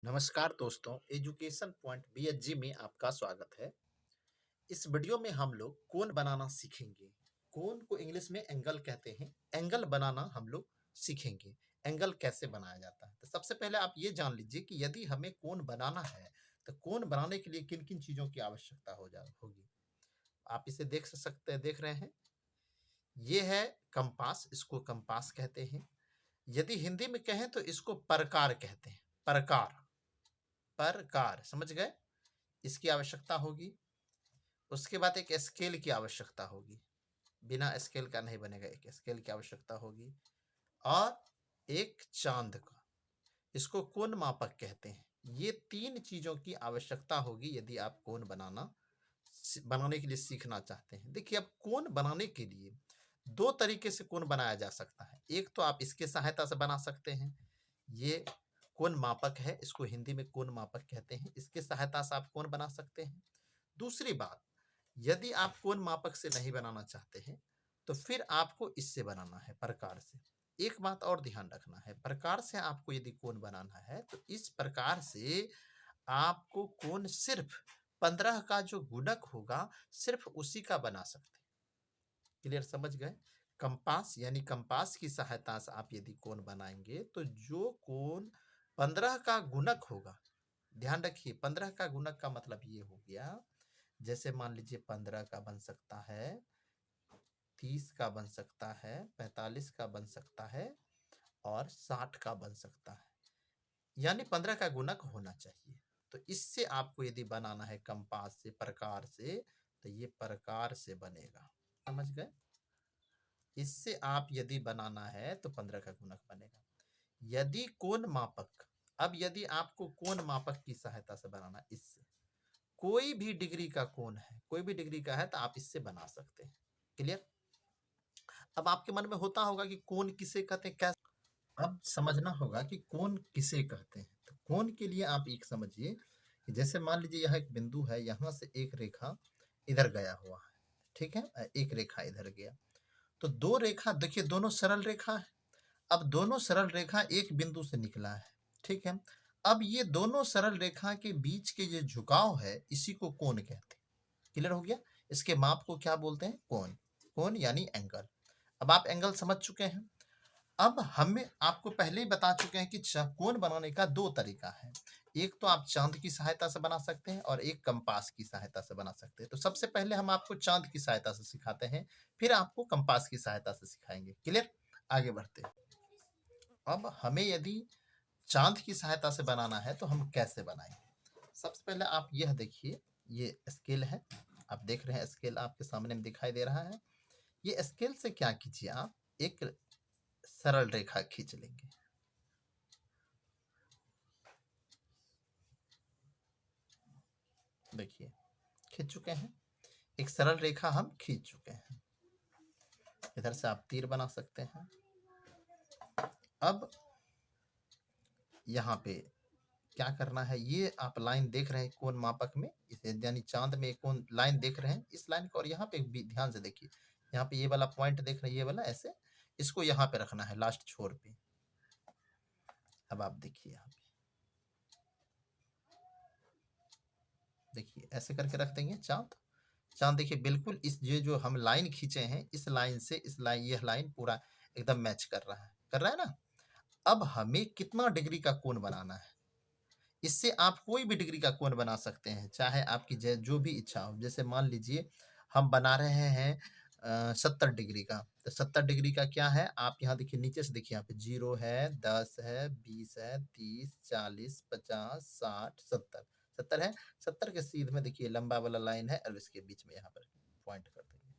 नमस्कार दोस्तों, education point BHG में आपका स्वागत है। इस वीडियो में हम लोग कोण बनाना सीखेंगे। कोण को इंग्लिश में एंगल कहते हैं। एंगल बनाना हम लोग सीखेंगे। एंगल कैसे बनाया जाता है? तो सबसे पहले आप ये जान लीजिए कि यदि हमें कोण बनाना है, तो कोण बनाने के लिए किन-किन चीज़ों की आवश्यकता होगी। आप इसे देख रहे हैं। ये है कंपास, इसको कंपास कहते हैं। यदि हिंदी में कहें तो इसको प्रकार कहते हैं। प्रकार, प्रकार समझ गए? इसकी आवश्यकता होगी। उसके बाद एक स्केल की आवश्यकता होगी। बिना स्केल का नहीं बनेगा, एक स्केल की आवश्यकता होगी और एक चांद का, इसको कोण मापक कहते हैं। ये 3 चीज़ों की आवश्यकता होगी यदि आप कोण बनाने के लिए सीखना चाहते हैं। देखिए, अब कोण बनाने के लिए 2 तरीके से कोण बनाया जा सकता है। एक तो आप इसके सहायता से बना सकते हैं। ये कोण मापक है, इसको हिंदी में कोण मापक कहते हैं। इसके सहायता से आप कोण बना सकते हैं। दूसरी बात, यदि आप कोण मापक से नहीं बनाना चाहते हैं, तो फिर आपको इससे बनाना है, प्रकार से। एक बात और ध्यान रखना है, प्रकार से आपको यदि कोण बनाना है, तो इस प्रकार से आपको कोण सिर्फ 15 का जो गुणक होगा, सिर्फ उसी का बना सकते हैं। क्लियर, समझ गए? कंपास यानी कंपास की सहायता से आप यदि कोण बनाएंगे, तो जो कोण 15 का गुणक होगा, ध्यान रखिए, 15 का गुणक का मतलब ये हो गया, जैसे मान लीजिए 15 का बन सकता है, 30 का बन सकता है, 45 का बन सकता है और 60 का बन सकता है। यानी 15 का गुणक होना चाहिए। तो इससे आपको यदि बनाना है कंपास से, प्रकार से, तो ये प्रकार से बनेगा। समझ गए? इससे आप यदि बनाना है तो 15 का गुणक बनेगा। यदि कोण मापक, अब यदि आपको कोण मापक की सहायता से बनाना है, इससे कोई भी डिग्री का कोण है, कोई भी डिग्री का है, तो आप इससे बना सकते हैं। क्लियर? अब आपके मन में होता होगा कि कोण किसे कहते हैं, कैसे? अब समझना होगा कि कोण किसे कहते हैं। तो कोण के लिए आप एक समझिए कि जैसे मान लीजिए यह एक बिंदु है, यहाँ से एक रेखा इधर गया हुआ है, ठीक है? एक रेखा इधर गया, तो 2 रेखा देखिए, दोनों सरल रेखा है। अब दोनों सरल रेखा एक बिंदु से निकला है, ठीक है? अब ये दोनों सरल रेखा के बीच के ये झुकाव है, इसी को कोण कहते हैं। क्लियर हो गया? इसके माप को क्या बोलते हैं? कोण। कोण यानी एंगल। अब आप एंगल समझ चुके हैं। अब हमें आपको पहले ही बता चुके हैं कि कोण बनाने का 2 तरीका है। एक तो आप चांद की सहायता से बना सकते हैं और एक कंपास की सहायता से बना सकते हैं। तो सबसे पहले हम आपको चांद की सहायता से सिखाते हैं, फिर आपको कंपास की सहायता से सिखाएंगे। क्लियर? आगे बढ़ते हैं। अब हमें यदि चांद की सहायता से बनाना है तो हम कैसे बनाएंगे? सबसे पहले आप यह देखिए, ये स्केल है। आप देख रहे हैं, स्केल आपके सामने में दिखाई दे रहा है। ये स्केल से क्या कीजिए, आप एक सरल रेखा खींच लेंगे। देखिए, खींच चुके हैं। एक सरल रेखा हम खींच चुके हैं। इधर से आप तीर बना सकते हैं। अब यहाँ पे क्या करना है, ये आप लाइन देख रहे हैं कोण मापक में, इसे यानी चांद में कोण लाइन देख रहे हैं, इस लाइन को, और यहाँ पे भी ध्यान से देखिए, यहाँ पे ये वाला पॉइंट देख रहे हैं, ये वाला ऐसे, इसको यहाँ पे रखना है, लास्ट छोर पे। अब आप देखिए, यहाँ पे देखिए, ऐसे करके रख देंगे चांद। चांद देखिए, बिल्कुल इस ये जो हम लाइन खींचे हैं, इस लाइन से इस लाइन, यह लाइन पूरा एकदम मैच कर रहा है ना? अब हमें कितना डिग्री का कोण बनाना है? इससे आप कोई भी डिग्री का कोण बना सकते हैं, चाहे आपकी जो भी इच्छा हो। जैसे मान लीजिए हम बना रहे हैं 70 डिग्री का, तो 70 डिग्री का क्या है, आप यहाँ देखिए, नीचे से देखिए, यहाँ पे 0 है, 10 है, 20 है, 30, 40, 50, 60, 70, 70 है। 70 के सीध में देखिए लंबा वाला लाइन है, और इसके बीच में यहाँ पर पॉइंट कर देंगे।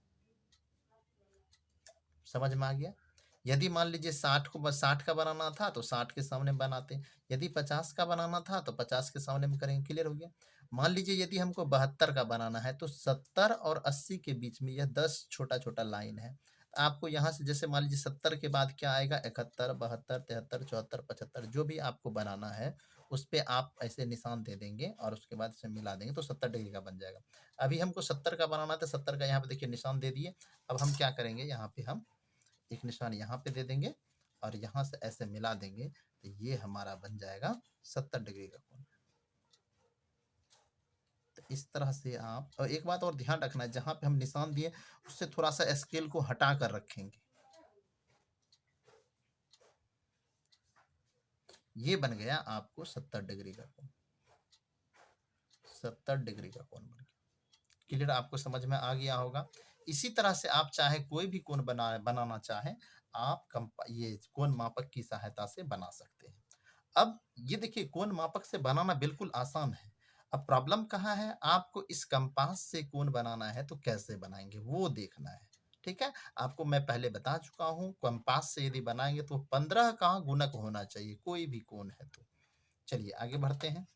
समझ में आ गया? यदि मान लीजिए 60 को, बस 60 का बनाना था तो 60 के सामने बनाते, यदि 50 का बनाना था तो 50 के सामने में करेंगे। क्लियर हो गया? मान लीजिए यदि हमको 72 का बनाना है, तो 70 और 80 के बीच में यह 10 छोटा छोटा लाइन है। आपको यहाँ से, जैसे मान लीजिए 70 के बाद क्या आएगा, 71, 72, 73, 74, 75, जो भी आपको बनाना है उस पे आप ऐसे निशान दे देंगे और उसके बाद इसे मिला देंगे, तो 70 डिग्री का बन जाएगा। अभी हमको 70 का बनाना था, 70 का यहाँ पे देखिए निशान दे दिए। अब हम क्या करेंगे, यहाँ पे हम एक निशान यहाँ पे दे देंगे और यहाँ से ऐसे मिला देंगे, तो ये हमारा बन जाएगा 70 डिग्री का कोण। इस तरह से आप, और एक बात और ध्यान रखना है, जहां पे हम निशान दिए उससे थोड़ा सा स्केल को हटा कर रखेंगे। ये बन गया आपको 70 डिग्री का कोण, 70 डिग्री का कोण बन गया। क्लियर, आपको समझ में आ गया होगा। इसी तरह से आप चाहे कोई भी कोण बनाना चाहें, आप ये कोण मापक की सहायता से बना सकते हैं। अब ये देखिए, कोण मापक से बनाना बिल्कुल आसान है। अब प्रॉब्लम कहाँ है, आपको इस कंपास से कोण बनाना है तो कैसे बनाएंगे वो देखना है। ठीक है, आपको मैं पहले बता चुका हूं, कंपास से यदि बनाएंगे तो 15 का गुणक होना चाहिए, कोई भी कोण है तो। चलिए आगे बढ़ते हैं।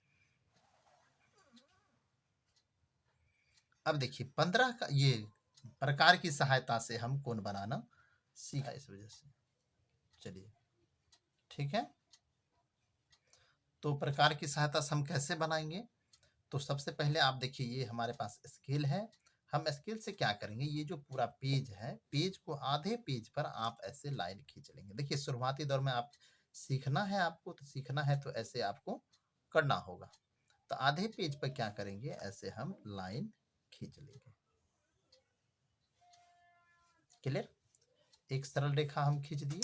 अब देखिए 15 का ये प्रकार की सहायता से हम कोण बनाना सीखा इस वजह से। चलिए ठीक है, तो प्रकार की सहायता से हम कैसे बनाएंगे, तो सबसे पहले आप देखिए ये हमारे पास स्केल है। हम स्केल से क्या करेंगे, ये जो पूरा पेज है, पेज को आधे पेज पर आप ऐसे लाइन खींच लेंगे। देखिए शुरुआती दौर में आप सीखना है, आपको तो सीखना है तो ऐसे आपको करना होगा। तो आधे पेज पर क्या करेंगे, ऐसे हम लाइन खींच लेंगे। क्लियर, एक सरल रेखा हम खींच दिए।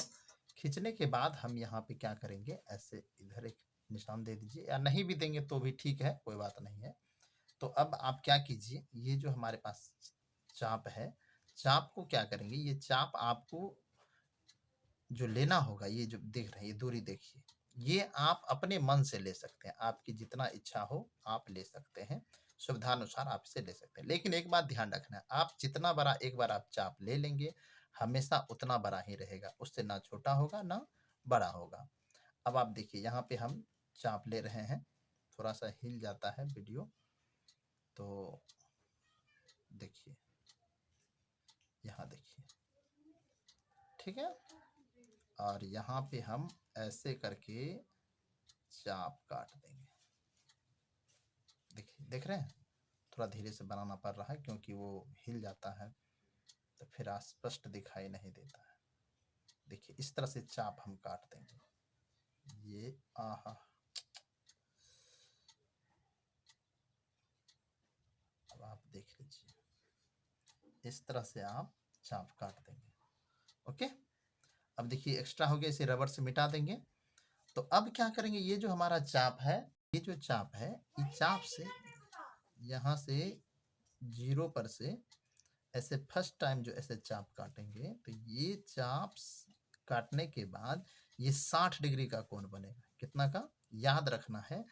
खींचने के बाद हम यहाँ पे क्या करेंगे, ऐसे इधर एक निशान दे दीजिए, या नहीं भी देंगे तो भी ठीक है, कोई बात नहीं है। तो अब आप क्या कीजिए, ये जो हमारे पास चाप है, चाप को क्या करेंगे, ये चाप आपको जो लेना होगा, ये जो देख रहे हैं ये दूरी देखिए, ये आप अपने मन से ले सकते हैं, आपकी जितना इच्छा हो आप ले सकते हैं, सुविधानुसार आप इसे ले सकते हैं। लेकिन एक बात ध्यान रखना है, आप जितना बड़ा एक बार आप चाप ले लेंगे, हमेशा उतना बड़ा ही रहेगा, उससे ना छोटा होगा ना बड़ा होगा। अब आप देखिए यहाँ पे हम चाप ले रहे हैं, थोड़ा सा हिल जाता है वीडियो, तो देखिए यहाँ देखिए, ठीक है। और यहाँ पे हम ऐसे करके चाप काट देंगे। देखिए, देख रहे हैं, थोड़ा धीरे से बनाना पड़ रहा है क्योंकि वो हिल जाता है तो फिर स्पष्ट दिखाई नहीं देता है। देखिए इस तरह से चाप हम काट देंगे। ये आहा, अब आप देख लीजिए, इस तरह से आप चाप काट देंगे। ओके, अब देखिए एक्स्ट्रा हो गया, इसे रबर से मिटा देंगे। तो अब क्या करेंगे, ये जो हमारा चाप है, ये जो चाप है, इस चाप से यहाँ से 0 पर से ऐसे फर्स्ट टाइम जो ऐसे चाप काटेंगे, तो ये चाप काटने के बाद ये 60 डिग्री का कोण बनेगा। कितना का, याद रखना है,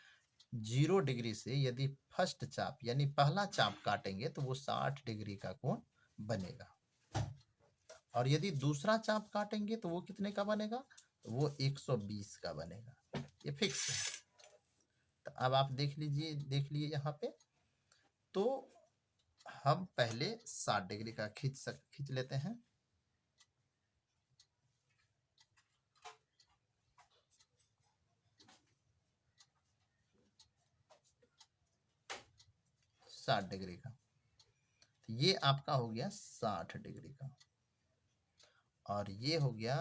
0 डिग्री से यदि फर्स्ट चाप यानी पहला चाप काटेंगे तो वो 60 डिग्री का कोण बनेगा, और यदि दूसरा चाप काटेंगे तो वो कितने का बनेगा, तो वो 120 का बनेगा। ये फिक्स है। तो अब आप देख लीजिए, देख लिए यहाँ पे, तो हम पहले 60 डिग्री का खींच लेते हैं। साठ डिग्री का, तो ये आपका हो गया 60 डिग्री का, और ये हो गया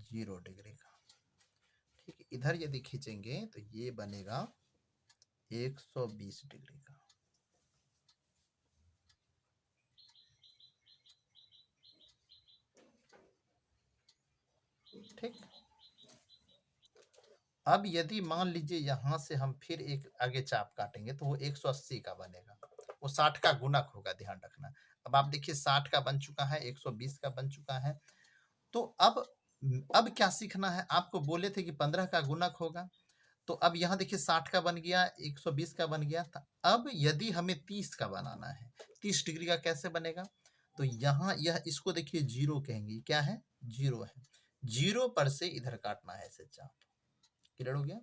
0 डिग्री का। ठीक है, इधर यदि खींचेंगे तो ये बनेगा 120 डिग्री का। ठीक, अब यदि मान लीजिए यहां से हम फिर एक आगे चाप काटेंगे तो वो 180 का बनेगा, वो 60 का गुणक होगा, ध्यान रखना। अब आप देखिए 60 का बन चुका है, 120 का बन चुका है। तो अब क्या सीखना है, आपको बोले थे कि 15 का गुणक होगा, तो अब यहाँ देखिए 60 का बन गया, 120 का बन गया था। अब यदि हमें 30 का बनाना है, 30 डिग्री का कैसे बनेगा, तो यहाँ यह इसको देखिए 0 कहेंगे, क्या है, 0 है, 0 पर से इधर काटना है ऐसे चाप। क्लियर हो गया,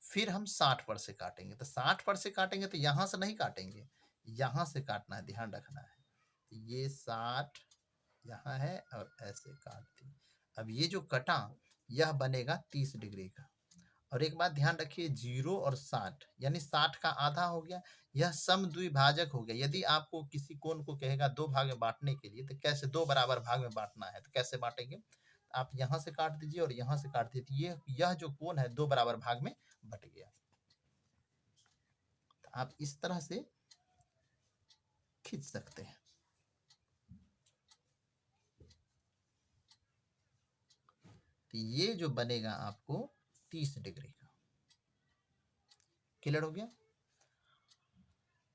फिर हम 60 पर से काटेंगे, तो 60 पर से काटेंगे तो यहाँ से नहीं काटेंगे, यहाँ से काटना है, ध्यान रखना है। ये 60 यहाँ है और ऐसे काट दी। अब ये जो कटा यह बनेगा 30 डिग्री का। और एक बात ध्यान रखिए, 0 और 60 यानी 60 का आधा हो गया, यह समद्विभाजक हो गया। यदि आपको किसी कोण को कहेगा 2 भाग में बांटने के लिए, तो कैसे 2 बराबर भाग में बांटना है, तो कैसे बांटेंगे, आप यहाँ से काट दीजिए और यहाँ से काट दीजिए, यह जो कोण है 2 बराबर भाग में बट गया। तो आप इस तरह से खींच सकते हैं। तो ये जो बनेगा आपको 30 डिग्री का। क्लियर हो गया?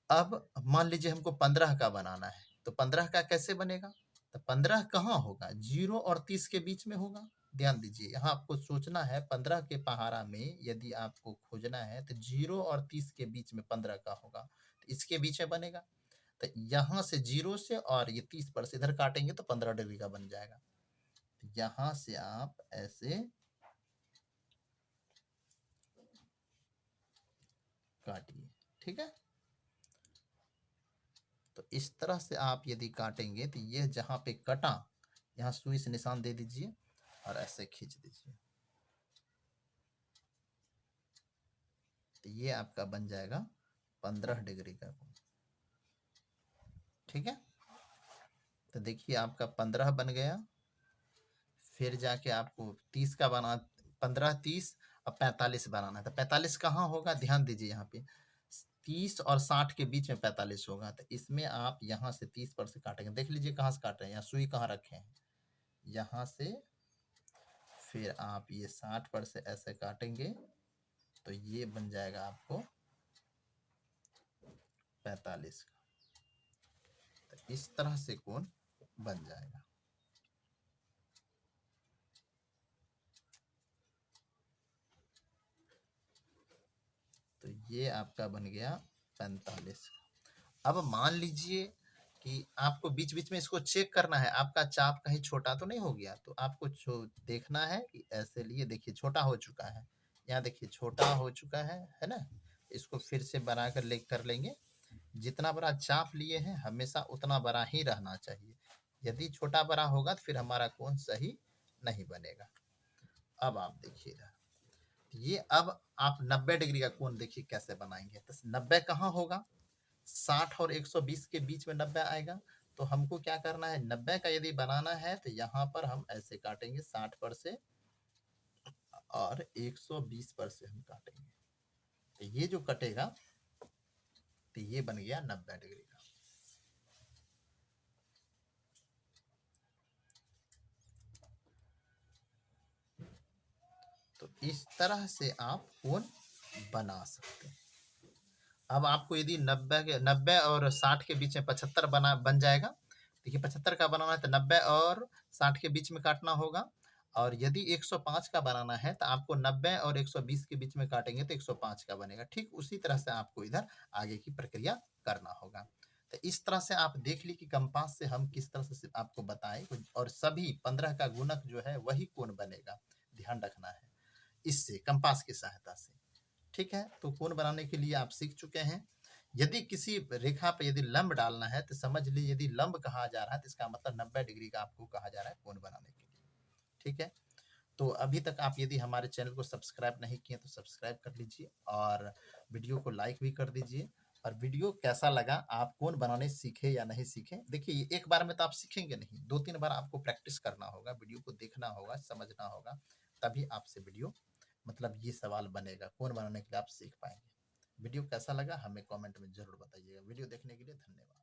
अब मान लीजिए हमको 15 का बनाना है, तो 15 का कैसे बनेगा? तो 15 कहाँ होगा? 0 और 30 के बीच में होगा। ध्यान दीजिए, यहाँ आपको सोचना है 15 के पहाड़ा में यदि आपको खोजना है तो 0 और 30 के बीच में 15 का होगा, तो इसके बीच में बनेगा। तो यहाँ से 0 से और ये 30 पर से इधर काटेंगे तो 15 डिग्री का बन जाएगा। तो यहाँ से आप ऐसे काटिए, ठीक है। तो इस तरह से आप यदि काटेंगे तो ये जहाँ पे कटा यहाँ सुई से निशान दे दीजिए और ऐसे खींच दीजिए, तो ये आपका बन जाएगा 15 डिग्री का कोण। ठीक है, तो देखिए आपका 15 बन गया। फिर जाके आपको 30 का बना, 15 30 और 45 बनाना है। तो 45 कहाँ होगा? ध्यान दीजिए, यहाँ पे 30 और 60 के बीच में 45 होगा। तो इसमें आप यहाँ से 30 पर से काटेंगे। देख लीजिए कहाँ से काट रहे हैं, यहाँ सुई कहाँ रखे हैं, यहाँ से। फिर आप ये 60 पर से ऐसे काटेंगे तो ये बन जाएगा आपको 45 का। तो इस तरह से कोण बन जाएगा। तो ये आपका बन गया 45। अब मान लीजिए कि आपको बीच बीच में इसको चेक करना है, आपका चाप कहीं छोटा तो नहीं हो गया। तो आपको देखना है कि ऐसे लिए, देखिए छोटा हो चुका है, यहाँ देखिए छोटा हो चुका है ना। इसको फिर से बना कर कर लेंगे। जितना बड़ा चाप लिए हैं हमेशा उतना बड़ा ही रहना चाहिए। यदि छोटा बड़ा होगा तो फिर हमारा कोण सही नहीं बनेगा। अब आप देखिएगा, ये अब आप 90 डिग्री का कोण देखिए कैसे बनाएंगे। तो 90 कहाँ होगा? 60 और 120 के बीच में 90 आएगा। तो हमको क्या करना है, 90 का यदि बनाना है तो यहाँ पर हम ऐसे काटेंगे 60 पर से और 120 पर से हम काटेंगे। तो ये जो कटेगा तो ये बन गया 90 डिग्री का। तो इस तरह से आप कोण बना सकते हैं। अब आपको यदि 90 और 60 के बीच में 75 बन जाएगा। देखिए 75 का बनाना है तो 90 और 60 के बीच में काटना होगा। और यदि 105 का बनाना है तो आपको 90 और 120 के बीच में काटेंगे तो 105 का बनेगा। ठीक उसी तरह से आपको इधर आगे की प्रक्रिया करना होगा। तो इस तरह से आप देख ली कि कंपास से हम किस तरह से आपको बताएं, और सभी 15 का गुणक जो है वही कोण बनेगा। ध्यान रखना है इससे, कंपास की सहायता से। ठीक है, तो कोण बनाने के लिए आप सीख चुके हैं। यदि किसी रेखा पे यदि लंब डालना है तो समझ लीजिए यदि लंब कहा जा रहा है तो इसका मतलब 90 डिग्री का आपको कहा जा रहा है कोण बनाने के लिए। ठीक है, तो अभी तक आप यदि हमारे चैनल को सब्सक्राइब नहीं किए तो सब्सक्राइब कर लीजिए और वीडियो को लाइक भी कर दीजिए। और वीडियो कैसा लगा, आप कोण बनाने सीखे या नहीं सीखे, देखिए एक बार में तो आप सीखेंगे नहीं, 2-3 बार आपको प्रैक्टिस करना होगा, वीडियो को देखना होगा, समझना होगा, तभी आपसे वीडियो मतलब ये सवाल बनेगा, कोण बनाने के लिए आप सीख पाएंगे। वीडियो कैसा लगा हमें कमेंट में जरूर बताइएगा। वीडियो देखने के लिए धन्यवाद।